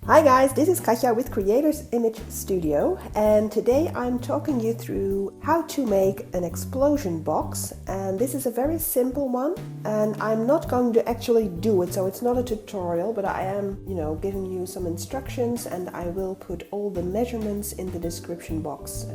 Hi guys, this is Katja with Creators Image Studio, and today I'm talking you through how to make an explosion box. And this is a very simple one, and I'm not going to actually do it, so it's not a tutorial, but I am, giving you some instructions, and I will put all the measurements in the description box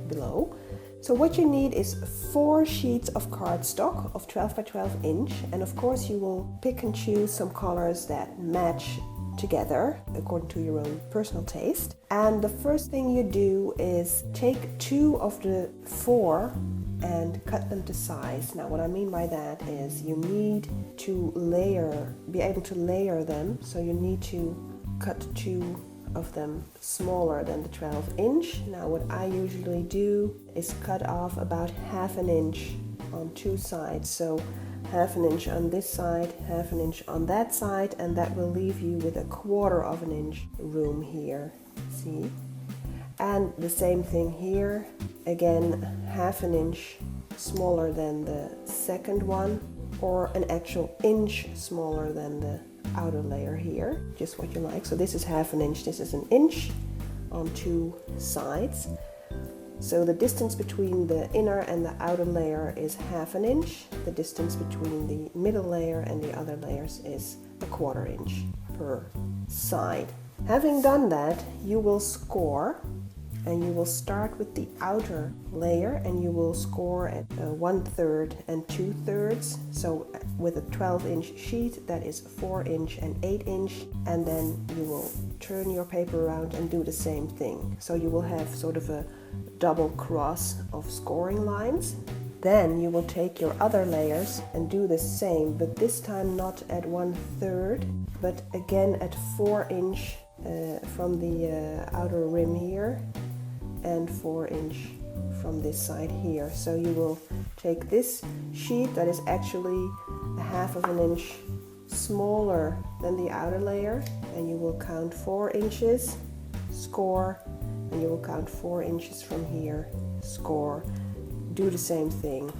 below. So what you need is 4 sheets of cardstock of 12 by 12 inch, and of course you will pick and choose some colors that match together according to your own personal taste. And the first thing you do is take 2 of the 4 and cut them to size. Now what I mean by that is you need to be able to layer them, so you need to cut 2 of them smaller than the 12 inch. Now what I usually do is cut off about ½ an inch on 2 sides, so ½ an inch on this side, ½ an inch on that side, and that will leave you with 1/4 an inch room here, see? And the same thing here, again ½ an inch smaller than the second one, or an actual inch smaller than the outer layer here, just what you like. So this is ½ an inch, this is an inch on 2 sides. So the distance between the inner and the outer layer is ½ an inch. The distance between the middle layer and the other layers is 1/4 inch per side. Having done that, you will score, and you will start with the outer layer, and you will score at 1/3 and 2/3. So with a 12 inch sheet, that is 4 inch and 8 inch, and then you will turn your paper around and do the same thing. So you will have sort of a double cross of scoring lines. Then you will take your other layers and do the same, but this time not at 1/3, but again at 4 inch from the outer rim here, and 4 inch from this side here. So you will take this sheet that is actually ½ an inch smaller than the outer layer, and you will count 4 inches, score, and you will count 4 inches from here, score. Do the same thing,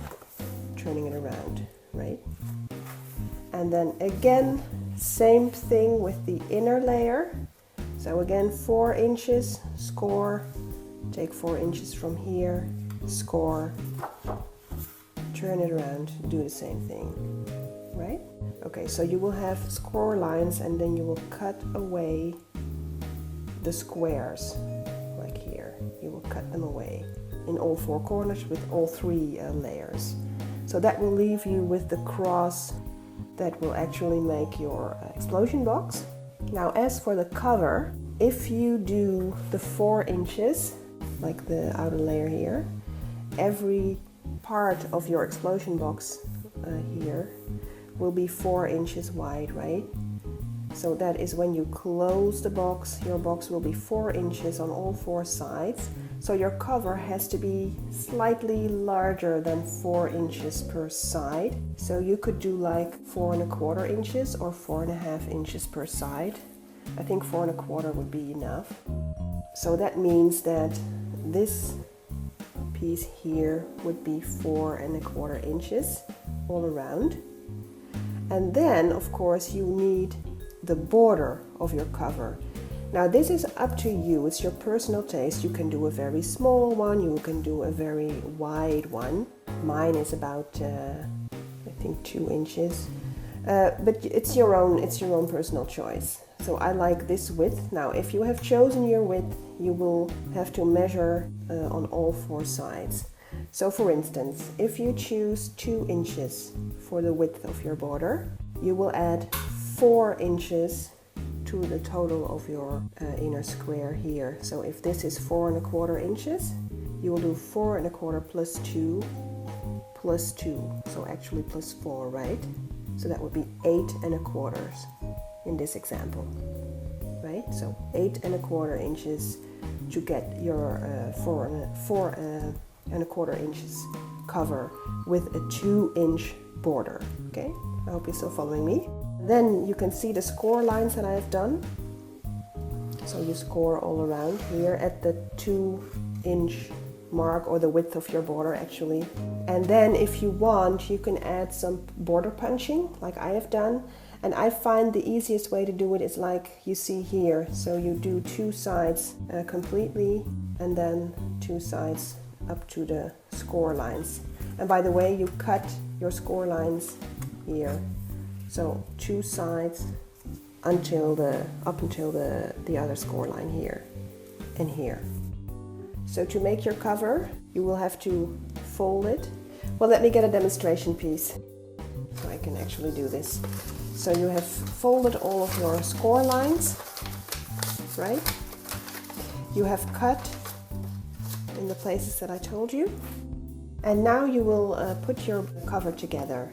turning it around, right? And then again, same thing with the inner layer. So again, 4 inches, score, take 4 inches from here, score, turn it around, do the same thing, right? Okay, so you will have score lines, and then you will cut away the squares, like here. You will cut them away in all 4 corners with all 3 layers. So that will leave you with the cross that will actually make your explosion box. Now as for the cover, if you do the 4 inches, like the outer layer here, every part of your explosion box here will be 4 inches wide, right? So that is when you close the box, your box will be 4 inches on all 4 sides. So your cover has to be slightly larger than 4 inches per side. So you could do like 4¼ inches or 4½ inches per side. I think 4¼ would be enough. So that means that this piece here would be 4¼ inches all around. And then, of course, you need the border of your cover. Now this is up to you, it's your personal taste. You can do a very small one, you can do a very wide one. Mine is about, I think 2 inches. But it's your own personal choice. So I like this width. Now if you have chosen your width, you will have to measure on all 4 sides. So for instance, if you choose 2 inches for the width of your border, you will add 4 inches to the total of your inner square here. So if this is 4¼ inches, you will do 4¼ plus 2 plus 2. So actually plus 4, right? So that would be 8¼ in this example, right? So 8¼ inches to get your 4¼ inches cover with a 2 inch border, okay? I hope you're still following me. Then you can see the score lines that I have done. So you score all around here at the 2 inch mark, or the width of your border actually. And then if you want, you can add some border punching like I have done, And I find the easiest way to do it is like you see here. So you do two sides completely and then two sides up to the score lines. And by the way, you cut your score lines here. So two sides up until the other score line here and here. So to make your cover, you will have to fold it. Well, let me get a demonstration piece so I can actually do this. So you have folded all of your score lines, right? You have cut in the places that I told you. And now you will put your cover together.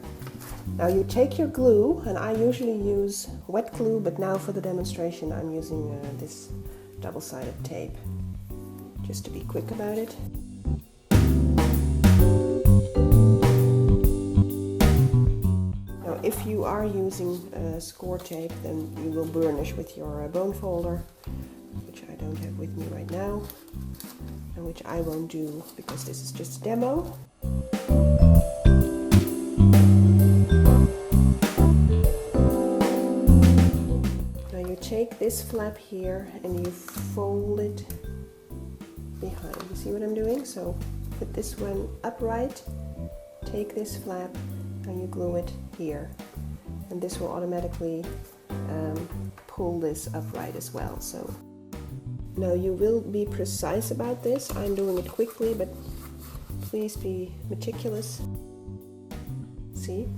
Now you take your glue, and I usually use wet glue, but now for the demonstration I'm using this double-sided tape, just to be quick about it. If you are using score tape, then you will burnish with your bone folder, which I don't have with me right now, and which I won't do because this is just a demo. Now you take this flap here and you fold it behind. You see what I'm doing? So put this one upright, take this flap, and you glue it here, and this will automatically pull this upright as well. So now you will be precise about this. I'm doing it quickly, but please be meticulous. See?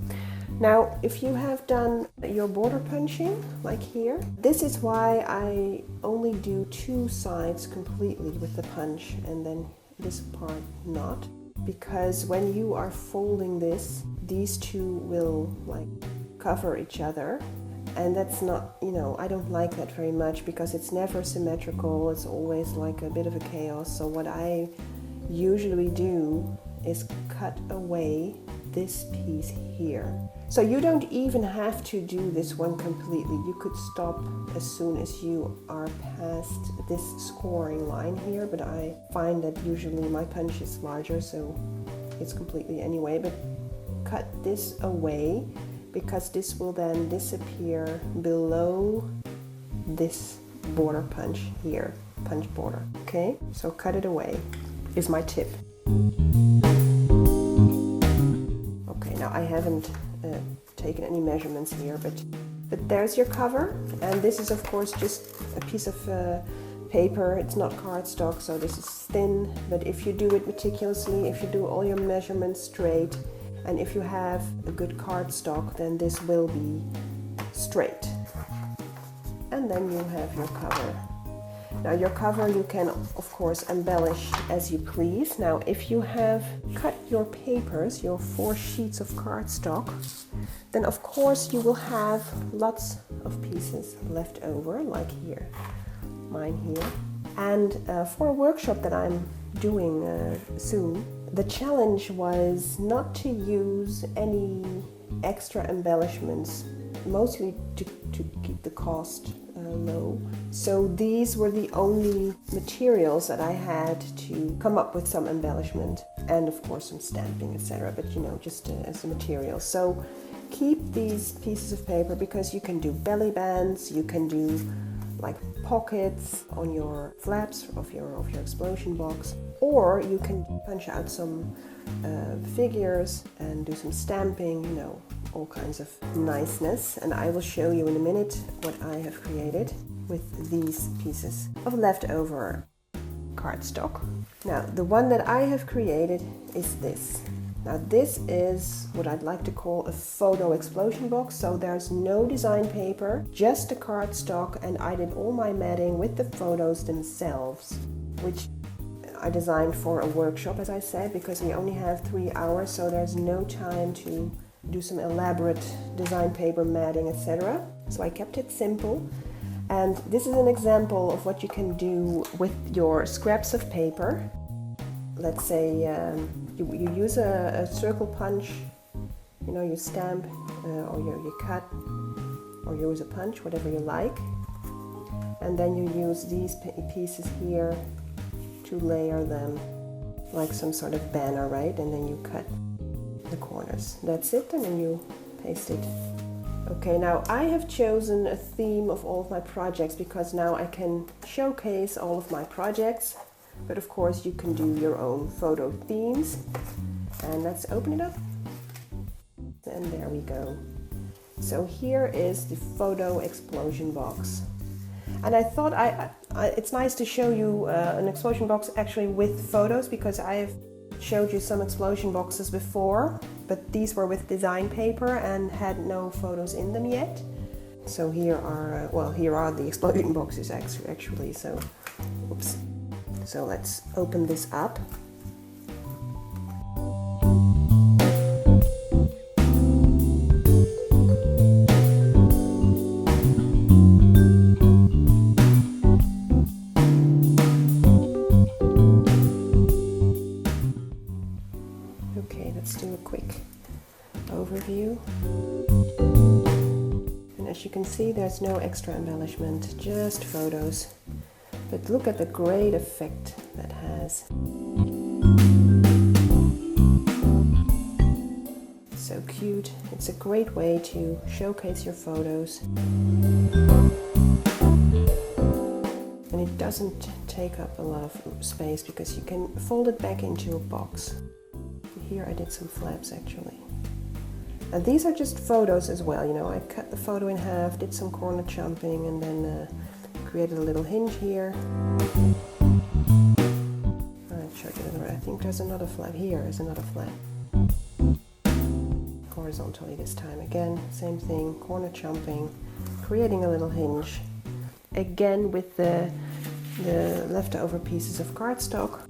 Now if you have done your border punching like here, this is why I only do two sides completely with the punch and then this part not. Because when you are folding this, these two will like cover each other, and that's not, I don't like that very much because it's never symmetrical. It's always like a bit of a chaos. So what I usually do is cut away this piece here. So you don't even have to do this one completely. You could stop as soon as you are past this scoring line here, but I find that usually my punch is larger, so it's completely anyway. But cut this away because this will then disappear below this border punch here, punch border. Okay, so cut it away is my tip. Okay, now I haven't taken any measurements here, but there's your cover, and this is of course just a piece of paper. It's not cardstock, so this is thin, but if you do it meticulously, if you do all your measurements straight, and if you have a good cardstock, then this will be straight. And then you have your cover. Now your cover you can of course embellish as you please. Now if you have cut your papers, your 4 sheets of cardstock, then of course you will have lots of pieces left over, like here, mine here. And for a workshop that I'm doing soon, the challenge was not to use any extra embellishments, mostly to keep the cost low. So these were the only materials that I had to come up with some embellishment, and of course some stamping, etc. But just as a material. So keep these pieces of paper because you can do belly bands, you can do like pockets on your flaps of your explosion box, or you can punch out some figures and do some stamping, all kinds of niceness. And I will show you in a minute what I have created with these pieces of leftover cardstock. Now the one that I have created is this. Now this is what I'd like to call a photo explosion box. So there's no design paper, just the cardstock, and I did all my matting with the photos themselves, which I designed for a workshop, as I said, because we only have 3 hours, so there's no time to do some elaborate design paper matting, etc. So I kept it simple. And this is an example of what you can do with your scraps of paper. Let's say you use a circle punch, you stamp or you cut or use a punch, whatever you like. And then you use these pieces here to layer them like some sort of banner, right? And then you cut the corners. That's it, and then you paste it Okay, now I have chosen a theme of all of my projects because now I can showcase all of my projects, but of course you can do your own photo themes. And let's open it up. And there we go. So here is the photo explosion box. And I thought it's nice to show you an explosion box actually with photos, because I've showed you some explosion boxes before, but these were with design paper and had no photos in them yet. So here are the explosion boxes actually. So, oops. So let's open this up. Okay, let's do a quick overview. And as you can see, there's no extra embellishment, just photos. But look at the great effect that has. So cute. It's a great way to showcase your photos. And it doesn't take up a lot of space because you can fold it back into a box. Here I did some flaps actually. And these are just photos as well, you know, I cut the photo in half, did some corner chumping, and then created a little hinge here. I think there's another flap. Here is another flap. Horizontally this time. Again, same thing, corner chumping, creating a little hinge. Again with the leftover pieces of cardstock.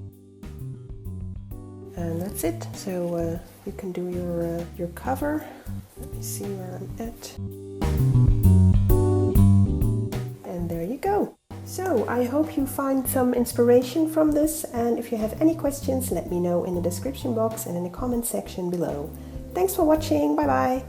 And that's it. So you can do your cover. Let me see where I'm at. And there you go. So I hope you find some inspiration from this, and if you have any questions, let me know in the description box and in the comment section below. Thanks for watching. Bye bye.